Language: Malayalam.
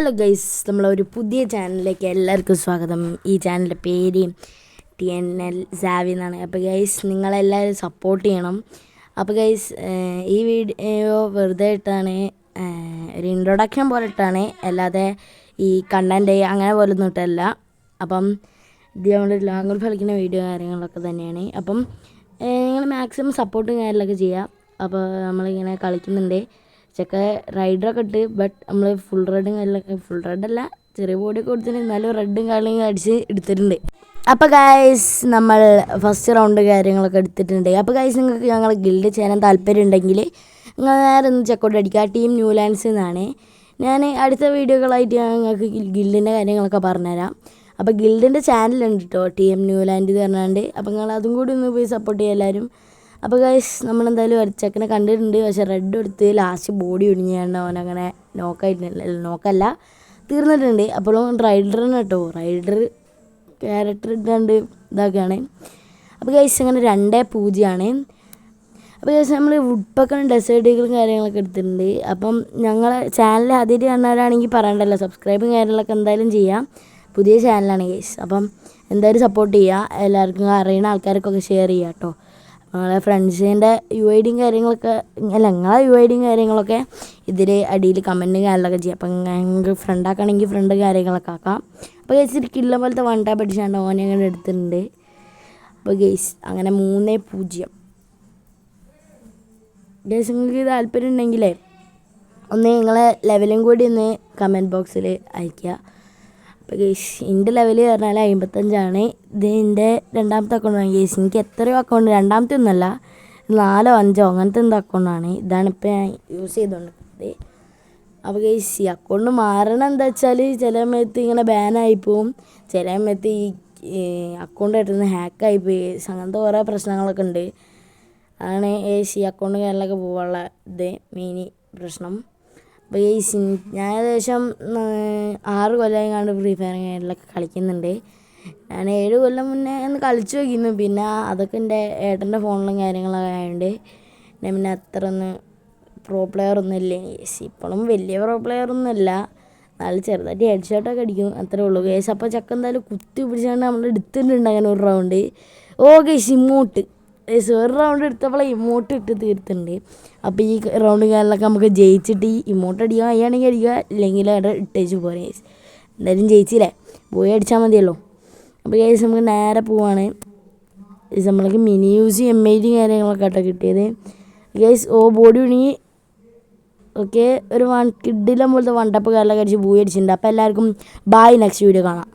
ഹലോ ഗൈസ്, നമ്മളൊരു പുതിയ ചാനലിലേക്ക് എല്ലാവർക്കും സ്വാഗതം. ഈ ചാനലിൻ്റെ പേര് TNL സാവി എന്നാണ്. അപ്പോൾ ഗൈസ്, നിങ്ങളെല്ലാവരും സപ്പോർട്ട് ചെയ്യണം. അപ്പോൾ ഗൈസ്, ഈ വീഡിയോ വെറുതെ ഇട്ടാണ്, ഒരു ഇൻട്രൊഡക്ഷൻ പോലെ ഇട്ടാണ്, അല്ലാതെ ഈ കണ്ടൻറ്റ് അങ്ങനെ പോലെ ഒന്നും ഇട്ടല്ല. അപ്പം ഇത് നമ്മൾ ലോങ് കളിക്കുന്ന വീഡിയോ കാര്യങ്ങളൊക്കെ തന്നെയാണ്. അപ്പം നിങ്ങൾ മാക്സിമം സപ്പോർട്ടും കാര്യങ്ങളൊക്കെ ചെയ്യുക. അപ്പോൾ നമ്മളിങ്ങനെ കളിക്കുന്നുണ്ട്. ചെക്ക റൈഡറൊക്കെ ഇട്ട്, ബട്ട് നമ്മൾ ഫുൾ റെഡും കാര്യങ്ങളൊക്കെ, ഫുൾ റെഡല്ല, ചെറിയ ബോഡിയൊക്കെ കൊടുത്തിട്ട് എന്നാലും റെഡും കാര്യങ്ങളും അടിച്ച് എടുത്തിട്ടുണ്ട്. അപ്പോൾ ഗൈസ്, നമ്മൾ ഫസ്റ്റ് റൗണ്ട് കാര്യങ്ങളൊക്കെ എടുത്തിട്ടുണ്ട്. അപ്പോൾ ഗൈസ്, നിങ്ങൾക്ക് ഞങ്ങൾ ഗിൽഡ് ചെയ്യാൻ താല്പര്യം ഉണ്ടെങ്കിൽ നിങ്ങൾ നേരെ ഒന്ന് ചെക്കൗട്ട് അടിക്കുക. ടീം ന്യൂലാൻഡ്സ് എന്നാണ്. ഞാൻ അടുത്ത വീഡിയോകളായിട്ട് ഞങ്ങൾക്ക് ഗിൽഡിൻ്റെ കാര്യങ്ങളൊക്കെ പറഞ്ഞുതരാം. അപ്പോൾ ഗിൽഡിൻ്റെ ചാനലുണ്ട് കേട്ടോ, ടീം ന്യൂലാൻഡ് എന്ന് പറഞ്ഞാണ്ട്. അപ്പോൾ നിങ്ങൾ അതും കൂടി ഒന്ന് പോയി സപ്പോർട്ട് ചെയ്യുക എല്ലാവരും. അപ്പോൾ ഗൈസ്, നമ്മളെന്തായാലും ചെക്കനെ കണ്ടിട്ടുണ്ട്. പക്ഷേ റെഡ് എടുത്ത് ലാസ്റ്റ് ബോഡി ഒടിഞ്ഞാണ്ട് അവനങ്ങനെ നോക്കായിട്ടില്ല, നോക്കല്ല തീർന്നിട്ടുണ്ട്. അപ്പോഴും റൈഡറിന് കേട്ടോ, റൈഡർ ക്യാരക്ടർ ഇട്ടാണ്ട് ഇതാക്കുകയാണ്. അപ്പോൾ ഗൈസ്, അങ്ങനെ 2-0. അപ്പോൾ ഗൈസ്, നമ്മൾ വുഡ്പക്കനും ഡെസേർട്ടുകളും കാര്യങ്ങളൊക്കെ എടുത്തിട്ടുണ്ട്. അപ്പം ഞങ്ങളെ ചാനൽ ആദ്യമായിട്ട് കാണുന്നവരാണെങ്കിൽ പറയണ്ടല്ലോ, സബ്സ്ക്രൈബും കാര്യങ്ങളൊക്കെ എന്തായാലും ചെയ്യാം. പുതിയ ചാനലാണ് ഗൈസ്. അപ്പം എന്തായാലും സപ്പോർട്ട് ചെയ്യുക. എല്ലാവർക്കും അറിയുന്ന ആൾക്കാർക്കൊക്കെ ഷെയർ ചെയ്യുക കേട്ടോ. നിങ്ങളെ ഫ്രണ്ട്സിൻ്റെ UIDയും കാര്യങ്ങളൊക്കെ, അല്ല നിങ്ങളെ UIDയും കാര്യങ്ങളൊക്കെ ഇതിൽ അടിയിൽ കമൻറ്റും കാര്യങ്ങളൊക്കെ ചെയ്യാം. അപ്പം ഞങ്ങൾക്ക് ഫ്രണ്ടാക്കുകയാണെങ്കിൽ ഫ്രണ്ട് കാര്യങ്ങളൊക്കെ ആക്കാം. അപ്പോൾ ഗൈസ്, ഒരു കില്ല പോലത്തെ 1 ടാപ്പ് അടിച്ചാണ്ട് ഓനെ അങ്ങനെ എടുത്തിട്ടുണ്ട്. അപ്പോൾ ഗൈസ്, അങ്ങനെ 3-0. ഗൈസ്, നിങ്ങൾക്ക് താല്പര്യം ഉണ്ടെങ്കിലേ ഒന്ന് നിങ്ങളെ ലെവലും കൂടി ഒന്ന് കമൻറ്റ് ബോക്സിൽ അയയ്ക്കുക. അപ്പോൾ ഗൈസ്, എൻ്റെ ലെവൽ പറഞ്ഞാൽ 55ആണ്. ഇത് എൻ്റെ രണ്ടാമത്തെ അക്കൗണ്ടാണ് ഗൈസ്. എനിക്ക് എത്രയോ അക്കൗണ്ട്, രണ്ടാമത്തെ ഒന്നുമല്ല, 4-5 അങ്ങനത്തെ എന്തോ അക്കൗണ്ടാണ്. ഇതാണിപ്പോൾ ഞാൻ യൂസ് ചെയ്തുകൊണ്ടിരിക്കുന്നത്. അപ്പോൾ ഗൈസ്, ഈ അക്കൗണ്ട് മാറണം എന്താ വെച്ചാൽ, ചില സമയത്ത് ഇങ്ങനെ ബാനായി പോവും, ചില സമയത്ത് ഈ അക്കൗണ്ട് ആയിട്ടൊന്ന് ഹാക്കായിപ്പോയി, അങ്ങനത്തെ കുറേ പ്രശ്നങ്ങളൊക്കെ ഉണ്ട്. അതാണ് ഗൈസ് ഈ അക്കൗണ്ട് കാര്യങ്ങളൊക്കെ പോകാനുള്ള മെയിൻ പ്രശ്നം. അപ്പോൾ ഗൈസ്, ഞാൻ ഏകദേശം 6 കൊല്ലമായി കണ്ട് ഫ്രീ ഫയർ കാര്യങ്ങളൊക്കെ കളിക്കുന്നുണ്ട്. ഞാൻ 7 കൊല്ലം മുന്നേ ഒന്ന് കളിച്ചു നോക്കിയിരുന്നു. പിന്നെ അതൊക്കെ എൻ്റെ ഏട്ടൻ്റെ ഫോണിലും കാര്യങ്ങളൊക്കെ ആയതുകൊണ്ട് ഞാൻ പിന്നെ അത്ര ഒന്ന് പ്രോ പ്ലെയർ ഒന്നും ഇല്ല ഗൈസ്. ഇപ്പോഴും വലിയ പ്രോ പ്ലെയർ ഒന്നും അല്ല, നല്ല ചെറുതായിട്ട് ഹെഡ് ഷോട്ടൊക്കെ അടിക്കും, അത്രേ ഉള്ളൂ ഗൈസ്. അപ്പോൾ ചക്ക എന്തായാലും കുത്തി പിടിച്ചാണ്ട് നമ്മൾ എടുത്തിട്ടുണ്ട് അങ്ങനെ ഒരു റൗണ്ട്. ഗൈസ്, ഇമോട്ട് ഗൈസ്, ഒരു റൗണ്ട് എടുത്തപ്പോൾ ഇമോട്ട് ഇട്ട് തീർത്തിട്ടുണ്ട്. അപ്പോൾ ഈ റൗണ്ട് കാര്യങ്ങളൊക്കെ നമുക്ക് ജയിച്ചിട്ട് ഈ ഇമോട്ട് അടിക്കാൻ കഴിയുകയാണെങ്കിൽ അടിക്കുക, ഇല്ലെങ്കിൽ അവിടെ ഇട്ടേച്ച് പോരെ ഗൈസ്. എന്തായാലും ജയിച്ചില്ലേ, പോയി അടിച്ചാൽ മതിയല്ലോ. അപ്പോൾ ഗൈസ്, നമുക്ക് നേരെ പോവാണ്. ഗൈസ്, നമ്മൾക്ക് മിനി യൂസ് MID കാര്യങ്ങളൊക്കെ ആട്ടോ കിട്ടിയത് ഗൈസ്. ബോഡി ഉണങ്ങി ഓക്കെ, ഒരു കിഡിലും പോലത്തെ 1 ടാപ്പ് കാര്യങ്ങളൊക്കെ അടിച്ച് പോയി അടിച്ചിട്ടുണ്ട്. അപ്പോൾ എല്ലാവർക്കും ബൈ, നെക്സ്റ്റ് വീഡിയോ കാണാം.